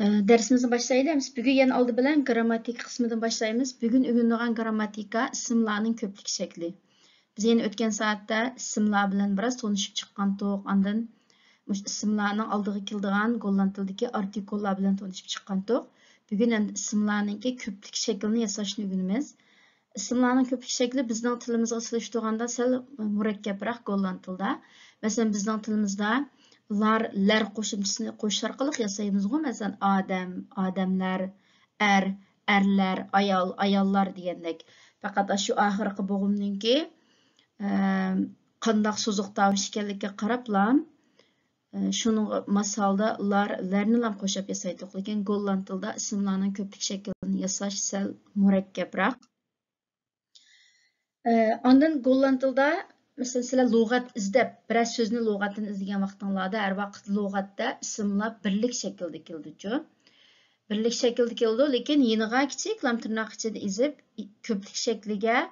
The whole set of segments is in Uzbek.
Dersimizni başlayalım. Bugün yana aldı bilen grammatik kısmından başlayımız. Bugün öğrendiğin grammatika isimlarning köplik şekli. Biz yeni ötken saatte isimlar bilen biraz tanışıp çıqqan toq. Andan isimlarning aldığı keldigan golland tildagi artikullar bilen tanışıp çıqqan toq. Bugün endi isimlarning köplik şeklini yasashni öğrenimiz. İsimlarning köplik şekli bizning tilimizga solishtirganda sal murakkabroq golland tilda. Mesela bizning tilimizda lar qo'shimchisini qo'shish orqali yasaymiz-ku. Masalan, odamlar, erlar, ayollar degandek. Faqat shu oxirgi bo'g'imninki qandoq so'ziq tovush ekanligiga qarabla shuning masalda larni ham qo'shib yasaydik. Lekin golland tilda ismlarning ko'plik shaklini yasash sal murakkabroq. Ondan golland tilda mesela sizler lügat izlep, biraz sözünü lügatını izleyen vaktinlarda her vakit lügatta isimler birlik şekilde keldi. Birlik şekilde keldi, lekin yeniga kichik lam tırnak içinde izip köplik şekliga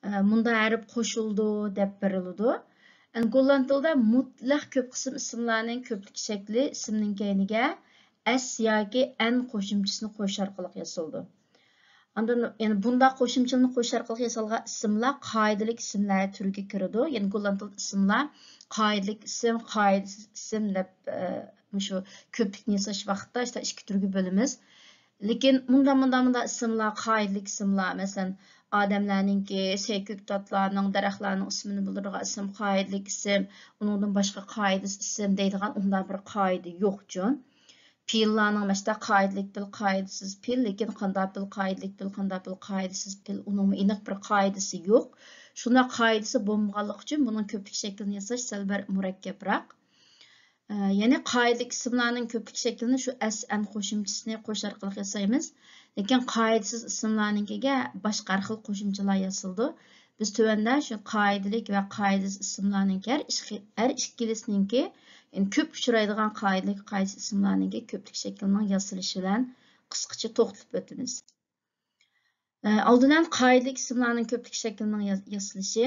munda harf qo'shildi deb berildi. Yani golland tilda mutlaq ko'p qism isimlarning köplik şekli ismning keyniga s yoki n qo'shimchisini qo'shish orqali yasaldi. Andan yani bunda qo'shimchani qo'shish orqali yasalgan ismlar qoidalik ismlar turiga kiradi. Yani golland tilda ismlar qoidalik ism, qoidasiz ism deb shu ko'plikni yasash vaqtida işte ikki turga bo'lamiz. Lekin bunda ismlar qoidalik ismlar, masalan, odamlarningki, ko'ktatlarning, daraxtlarning ismini bildiradigan ism qoidalik ism, uningdan boshqa qoidasiz ism deydigan unda bir qoida yo'q-ku. Pillarning mesela qoidalik pil, qoidasiz pil, lekin qanday pil qoidalik pil, qanday pil qoidasiz pil, uning aniq bir qoidasi yo'q. Shunday qoidasi bo'lmaganligi uchun buning ko'plik shaklini yasash sal bir murakkabroq. Ya'ni qoidalik ismlarning ko'plik shaklini shu s n qo'shimchisini qo'shish orqali yasaymiz. Lekin qoidasiz ismlarninkiga boshqa xil qo'shimchalar yasaldi. Biz tuvanda shu qoidalik va qoidasiz ismlarning har ikkilisininki yani ko'p uchraydigan qoidalik qoidasiz ismlarning ko'plik shaklining yasalishi bilan qisqacha to'xtalib o'tamiz. Oldindan qoidalik ismlarning ko'plik shaklining yasalishi,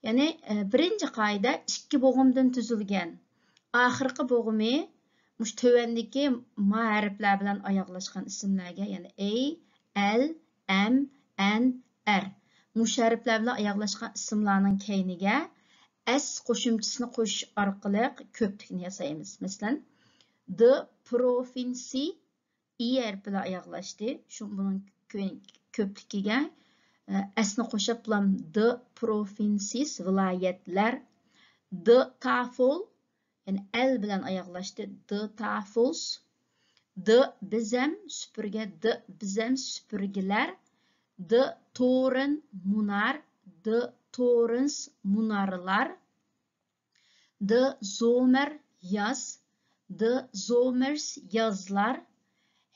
ya'ni birinchi qoida ikki bo'g'imdan tuzilgan. Oxirgi bo'g'imi mush tuvandagi ma harflar bilan oyoqlashgan ismlarga, ya'ni a, l, m, n, r mush harflar bilan oyoqlashgan ismlarning keyniga s qo'shimchisini qo'shish orqali ko'plikni yasaymiz. Masalan, the province i harfi bilan oyoqlashdi. Shu buning ko'pligiga sni qo'shib bilan the provinces viloyatlar, the tafel yani l bilan oyoqlashdi, the tafels, the bizam supurgi, the bizam supurgilar, the toren munar, the torens munarlar, the zomer yaz, the zomers yazlar,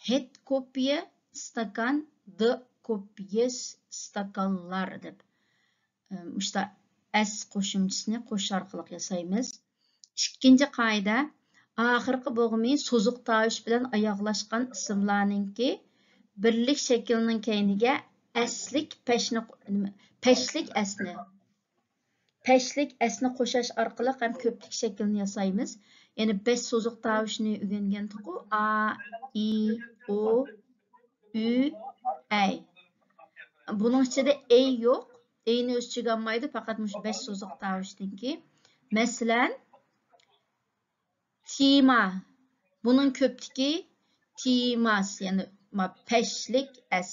het kopya stakan, the kopyes stakanlar deb. İşte s qo'shimchisini qo'shish orqali yasaymiz. İkinci qoida, oxirgi bo'g'imi so'ziq tovush bilan oyoqlashgan ismlarningki birlik shaklining keyniga peshlik asni qo'shish orqali ham ko'plik shaklini yasaymiz. Ya'ni 5 so'ziq tovushni o'rgangandik-ku. A, I, O, Ü, Ey. Buning ichida ey yo'q. Eyni o'z ichiga olmaydi, faqat mush 5 so'ziq tovushniki. Masalan, tima. Bunun köptiki timas, yani peşlik es.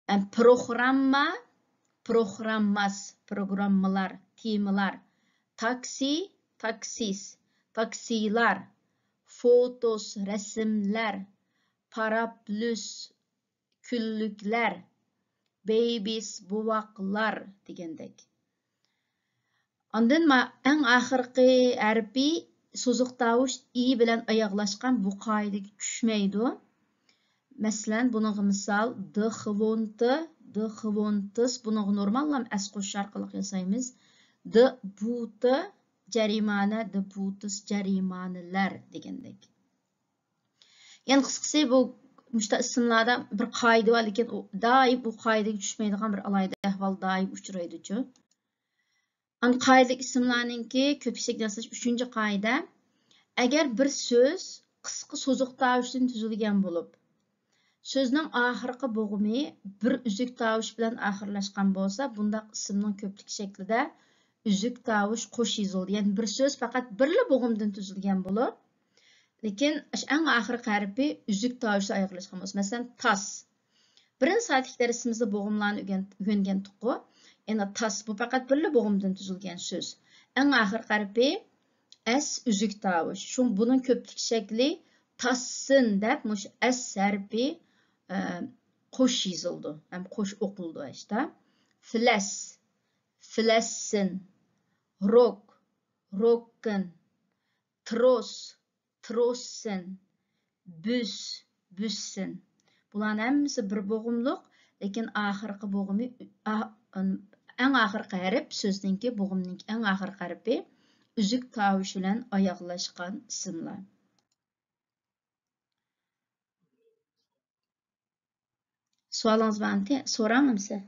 Yani programma, programmas, programmalar, timalar. Taksi, taksis, taksilar. Fotos, resimler. Paraplüs, küllükler. Babies, buvaklar degandek. Ondan en oxirgi harfi so'ziq tovush i bilan oyoqlashgan bu qoidaga tushmaydi. Masalan, buning misol the xvontis buning normal ham as qo'shish orqali yasaymiz. The buti jarimana, the butis jarimanalar degandek. Yani qisqasi bu mushta ismlarda bir qoida bor, lekin doim bu qoidaga tushmaydigan bir alayda ahvol doim uchraydi-ku. Qoidalik ismlarningki ko'plik shaklini yasash 3-qoida. Agar bir so'z qisqa so'ziq tovushdan tuzilgan bo'lib, so'zning oxirgi bo'g'imi bir uzuk tovush bilan oxirlashgan bo'lsa, bundaq ismning ko'plik shaklida uzuk tovush qo'sh yozildi. Ya'ni bir so'z faqat birla bo'g'imdan tuzilgan bo'lib, lekin eng oxirgi harfi uzuk tovushda oyoqlashgan bo'lsa, masalan, tas. Birinchi soatlik darsimizda bo'g'imlarni o'rgangandik. Ya'ni tas bu faqat birla bo'g'imdan tuzilgan so'z. Eng oxirgi harfi S üzük tovush. Şu bunun köplik şekli tassın deb muş S harfi qo'sh yozildi. Ham qo'sh o'qildi işte. Fles, flessin, rock, rocken, tros, trossin, büs, büssin. Buların hammasi bir bo'g'imliq, lekin oxirgi bo'g'imi eng oxirgi harf so'zningki bo'g'imning eng oxirgi harfi üzük tovush bilan oyoqlashgan ismlar. Sualınız var mı? Sorar mısın?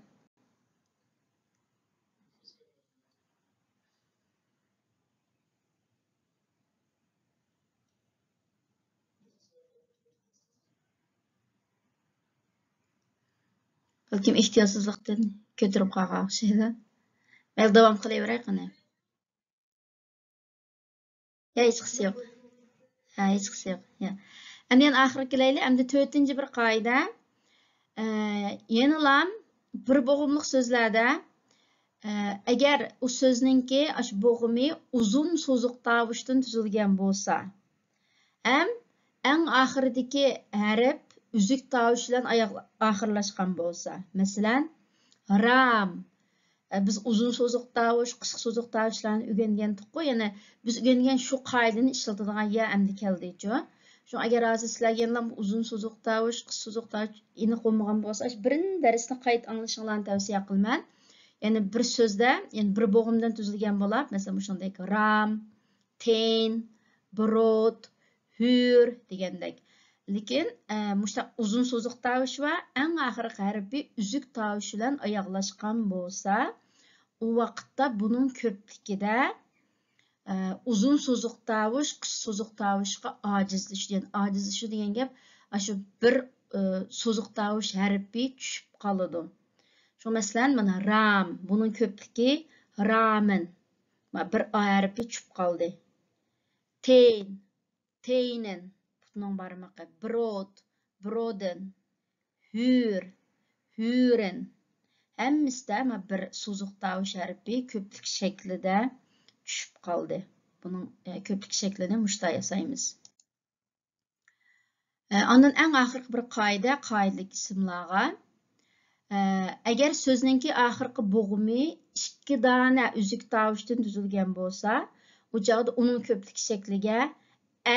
Belki ihtiyatsızlıktan götürüp kalkak şeyde. Belki devam kılayverek hani. Ya hiç kısı yok. Ha hiç kısı yok. Ya. Endi ahir keleyli. Endi 4. bir qoida. Yenilam bir bo'g'imliq so'zlarda agar u so'zningki shu bo'g'imi uzun so'ziq tovushdan tuzilgan bo'lsa, ham eng oxiridagi harf uzuk tovush bilan oxirlashgan bo'lsa, masalan, ram. Biz uzun so'ziq tovush, qisqa so'ziq tovushlarni o'rgangandik-ku. Ya'ni biz o'rgangan shu qoidani ishlatadigan yer endi keldi-ku. Şu agar hozir sizlarga yana uzun so'ziq tovush, qisqa so'ziq tovush aniq bo'lmagan bo'lsa, birinchi darsni qayta anglashinglarni tavsiya qilaman. Ya'ni bir so'zda, ya'ni bir bo'g'imdan tuzilgan bo'lib, masalan, shunday ram, ten, brod, hur degandek. Lekin mushtaq uzun so'ziq tovush va eng oxirgi harfi uzuk tovush bilan oyoqlashgan bo'lsa, u vaqtda buning ko'pligida uzun so'ziq tovush qisqa so'ziq tovushga ojizlashish. Ya'ni ojizlashish degan gap, shu bir so'ziq tovush harfi tushib qoladi. Şu masalan, mana ram, buning ko'pligi ramen. Bir harfi tushib qoldi. Ten, teynen, bunun barmoqi. Brod, broden. Hür, hüren. Hammasida bir so'ziq tovush harfi ko'plik shaklida tushib qoldi. Bunun ko'plik shaklini mushta yasaymiz. Ondan eng oxirgi bir qoidalik ismlarga agar so'zningki oxirgi bo'g'imi 2 dona uzuk tovushdan tuzilgan bo'lsa, u joqda uning ko'plik shakliga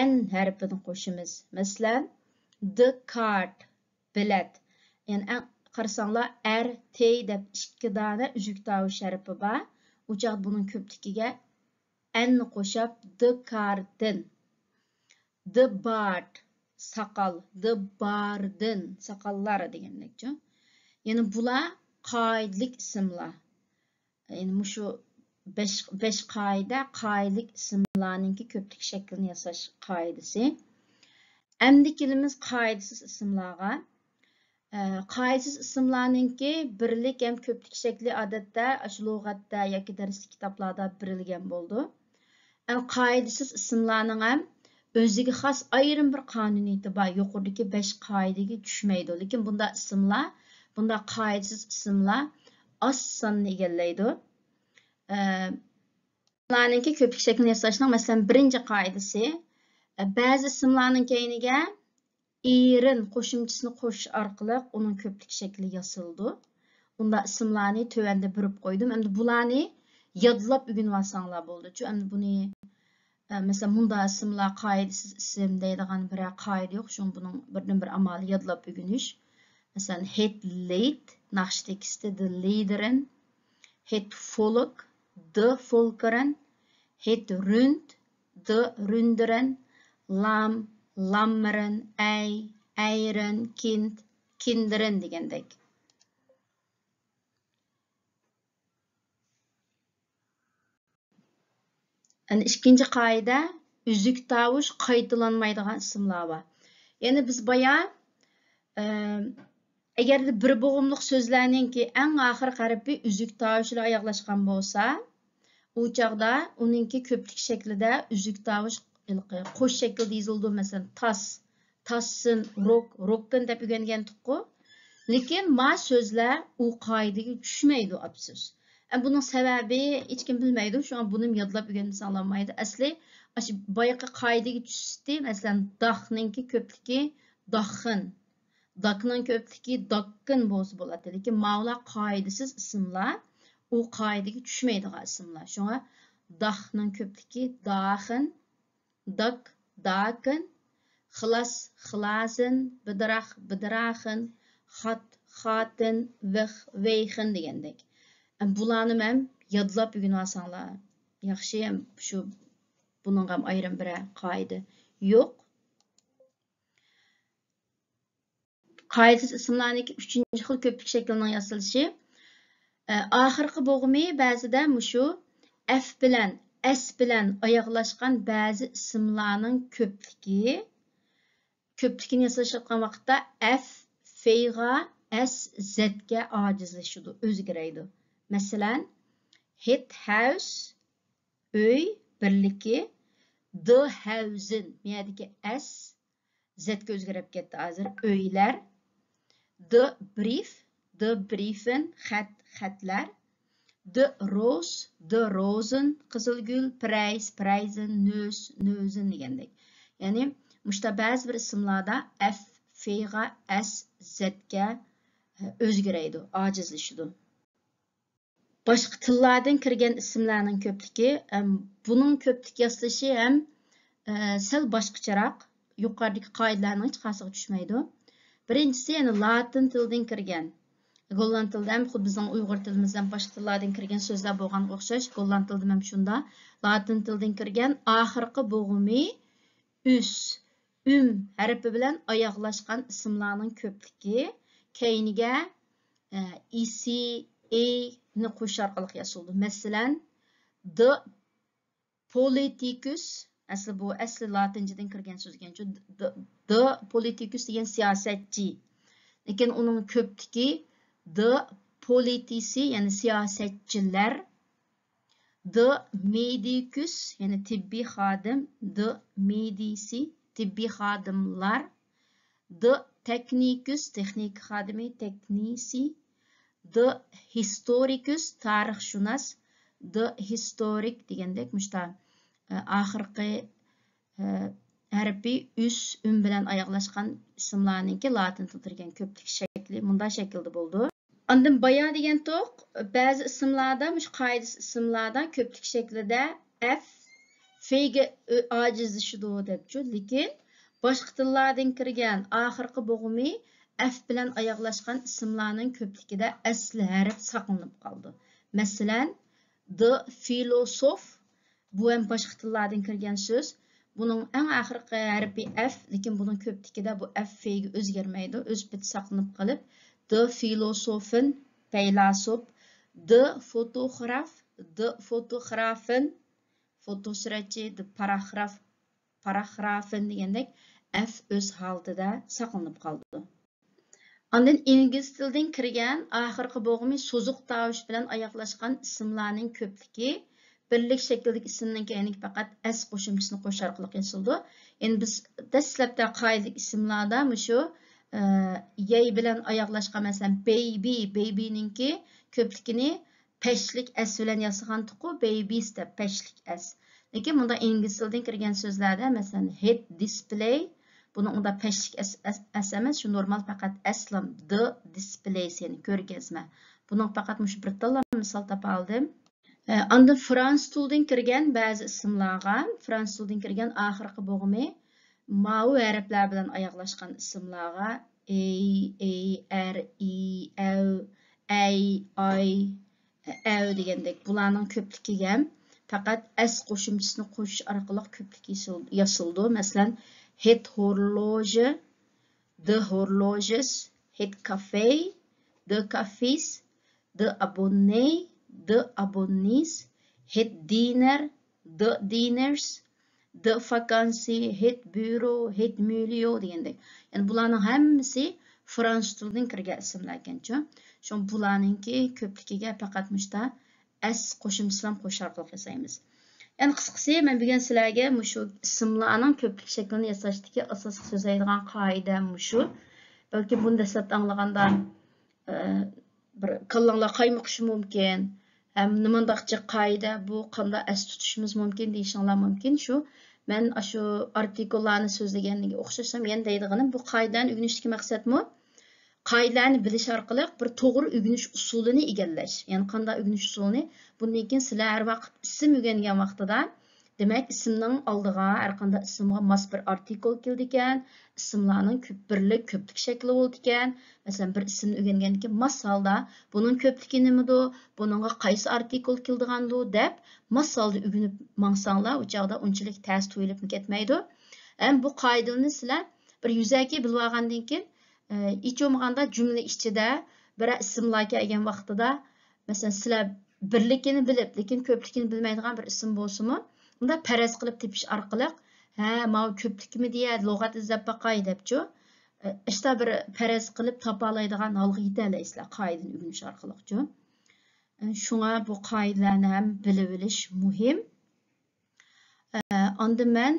n harfini qo'shamiz. Masalan, the card, bilet. Ya'ni qarasanglar r, t deb 2 dona uzuk tovush harfi bor. U joqda buning ko'pligiga n qo'shib the garden, the bard, saqal, the barden, saqallar degandekchi. Yani bular qoidalik ismlar. Yani şu 5 qoidalik ismlarninki ko'plik shaklini yasash qoidasi. Endi kelimiz qoidasiz ismlarga. Qoidasiz ismlarninki birlik ham ko'plik shakli odatda shu lug'atda yoki darslik kitoblarda berilgan bo'ldi. Qoidasiz ismlarning ham o'ziga xos ayrim bir qonuniyati bor. Yuqoridagi 5 qoidaga tushmaydi. Lekin bunda ismlar, bunda qoidasiz ismlar oz sonini egallaydi. Ismlarninki ko'plik shaklini yasashning masalan birinchi qoidasi, ba'zi ismlarning keyiniga erin qo'shimchisini qo'shish orqali uning ko'plik shakli yasaldi. Bunda ismlarni tövanda birib qo'ydim. Endi bularni yodlab o'rganib olsanglar bo'ldi. Endi buni mesela bunda ismlar qoidasiz ism deydigan bir qoida yo'q. Shuning buning birdan bir amali yodlab o'rganish. Mesela het leid, naxt teksti de leideren, het volk, de volkeren, het rund, de runderen, lam, lammeren, ei, eieren, kind, kinderen degandek. Yani ikinci qoida üzük tavuş qaytalanmaydigan ismlar var. Yani biz bayağı eğer de bir boğumluq sözlərninki ən axırqı hərfi üzük tavuş ilə ayaqlaşqan bolsa, o çağda onunki köpük şəklində üzük tavuş qoş şəklində yazıldı. Məsələn, tas, tassın, rok, rokdan dep öyrəngendik-ku. Lekin ma sözlər o qaydaya düşməydi apsız. Bunun səbəbi heç kim bilməydi. Şu an bunu yadlab öyrənsə anlamaydı. Əsli bayaqı qaydaya düşdü. Məsələn, daxninki köpüki daxın. Dakının köpüki dakkın bolsa boladi. Lekin mağlar qaydasız isimlar o qaydaya düşməydigan isimlar. Şuna daxının köpüki daxın, dak, dakın, xilas, xilasın, bidrax, bidraxın, xat, xatın, vix, veyxin degandek. Bularni men yodlab o'rganasanglar yaxshi. Shu buning ham ayrim bir qoida yo'q. Qoidasiz ismlarning 3-chi xil ko'plik shaklining yasalishi. Oxirgi bo'g'imi ba'zida shu f bilan s bilan oyoqlashgan ba'zi ismlarning ko'pligini yasashayotgan vaqtda f f'ga s z'ga ojizlashadi, o'zgaraydi. Masalan, het house uy birligi, the house'in miyadagi s z'ga o'zgarib ketdi hozir. Uylar, the brief, the brief'in xatlar, the rose, the rose'in qizilgul, prize, prize'in nös, nös'in degandek. Ya'ni mushta ba'zi bir ismlarda f f'ga s z'ga o'zgaraydi, ojizlashadi. Başqa tillardan kirgan ismlarning ko'pligi, buning ko'plik yaslashi ham sal boshqacharoq. Yuqoridagi qoidalarning hech qaysiga tushmaydi. Birinchisi, ya'ni latin tilidan kirgan. Golland tilida ham xuddi bizning Uyg'ur tilimizdan boshqa tillardan kirgan so'zlar bo'lganga o'xshash. Golland tilida ham shunda. Latin tilidan kirgan oxirgi bo'g'imi harfi bilan oyoqlashgan ismlarning ko'pligi keyiniga isi, ni qo'sh orqali yasaldi. Masalan, the politicus, asli latinchadan kirgan so'z ekan. The politicus degan siyosatchi. Lekin uning ko'pligi the politici, ya'ni siyosatchilar. The medicus, ya'ni tibbiy xodim. The medici, tibbiy xodimlar. The technicus, texnik xodimi, technici. The historicus, tarixshunos. The historic degandek mushta oxirgi harfi bilan oyoqlashgan ismlarninki latin tilida turgan ko'plik shakli bunday shaklda bo'ldi. Ondan bayon degan to'q ba'zi ismlarda, mush qoidasiz ismlarda ko'plik shaklida f f'ga ojizlashadi debchu. Lekin boshqa tillardan kirgan oxirgi bo'g'imi f bilan oyoqlashgan ismlarning ko'pligida asli harf saqlanib qoldi. Masalan, the philosoph, bu ham boshqa tillardan kirgan so'z. Buning eng oxirgi harfi f, lekin buning ko'pligida bu f f'ga o'zgarmaydi, o'z biti saqlanib qolib, the philosophin, faylasuf, the photograph, the photographin, fotosuratchi, the paragraf, paragrafin degandek f o'z holatida saqlanib qoldi. Ondan ingliz tilidan kirgan oxirgi bo'g'imi so'ziq tovush bilan oyoqlashgan ismlarning ko'pligi birlik shakldagi ismning keyiniga faqat s qo'shimchasini qo'sh orqali yasaldi. Endi biz dastlabda qoidalik ismlarda shu yay bilan oyoqlashgan, masalan, baby'ninki ko'pligini peshlik s bilan yasagandiku, babies deb peshlik s. Lekin bunda ingliz tilidan kirgan so'zlarda, masalan, head display, buni unda peshlik s emas, shu normal faqat aslam the displays, ya'ni ko'rgazma. Buning faqat mush bir tilla misol topa oldim. Ondan fransuz tilidan kirgan ba'zi ismlarga, fransuz tilidan kirgan oxirgi bo'g'imi mau harflar bilan oyoqlashgan ismlarga a, r, i, au, ay, ay, au degandek bularning ko'pligiga ham faqat s qo'shimchasini qo'shish orqali ko'plik yasaldi. Masalan, het horloge, the horloges, het café, the cafés, the abonnee, the abonnees, het dinner, the dinners, de vakansie, het bureau, het milieu degandek. Yani bularning hammasi fransuz tilidan kirgan ismlar ekanchu. Shu bularningki ko'pligiga faqat mushta s qo'shimchasi bilan qo'sh orqali yasaymiz. Yani qisqasi men bugun sizlarga shu ismlarning ko'plik shaklini yasashdagi asosiy so'zlaydigan qoida shu. Balki buni dastlab anglaganda bir kallanglar qaymoqishi mumkin. Hem nimandaqchi qoida bu qanday as tutishimiz mumkin deyishinglar mumkin. Shu men shu artikullarni so'zlaganiga o'xshasham yana deydiganim bu qoidani o'rganishdagi maqsadmi? Qoidalarni bilish orqali bir to'g'ri o'rganish usulini egallash. Ya'ni qanday o'rganish usulini bundan keyin sizlar har vaqt ism o'rgangan vaqtida demak ismning oldiga har qanday ismga mos bir artikul keldi ekan, ismlarning ko'p birlik ko'plik shakli bo'ldi ekan. Masalan bir ismni o'rgangandan keyin mos holda buning ko'pligi nimadi, buningga qaysi artikul keldigandi deb mos holda o'rganib mangsanglar, u chog'da unchalik ta'sir tuyulib ketmaydi. Ham bu qoidani sizlar bir yuzaki bilib olgandan keyin hiç olmaganda cümle içinde bir isimlar kelgan vaqtida mesela sizlar birlikini bilib, lekin ko'plikini bilmaydigan bir ism bo'lsa-mu, unda faraz qilib tepish orqali, ha, mana ko'plikmi deya lug'at izlab baqay debchu, işte bir faraz qilib topa oladigan holga yetalaysizlar qoidani o'rganish orqali-chu. Shunga bu qoidalarni ham bilib olish muhim. Onda men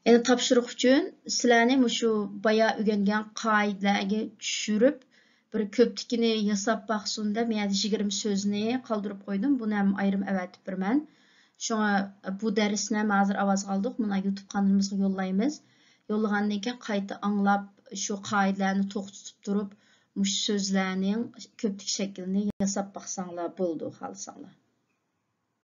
yani topshiriq uchun sizlarni shu baya o'rgangan qoidalarga tushirib bir ko'plikini yasab baqsin deb men 20 so'zni qoldirib qo'ydim. Buni ham ayrim avatib birman. Shunga bu darsni ham hozir ovoz oldik. Buni YouTube kanalimizga yo'llaymiz. Yo'llagandan keyin qayta anglab shu qoidalarni to'xtatib turib, mush so'zlarning ko'plik shaklini yasab baqsanglar bo'ldi, xohlasanglar.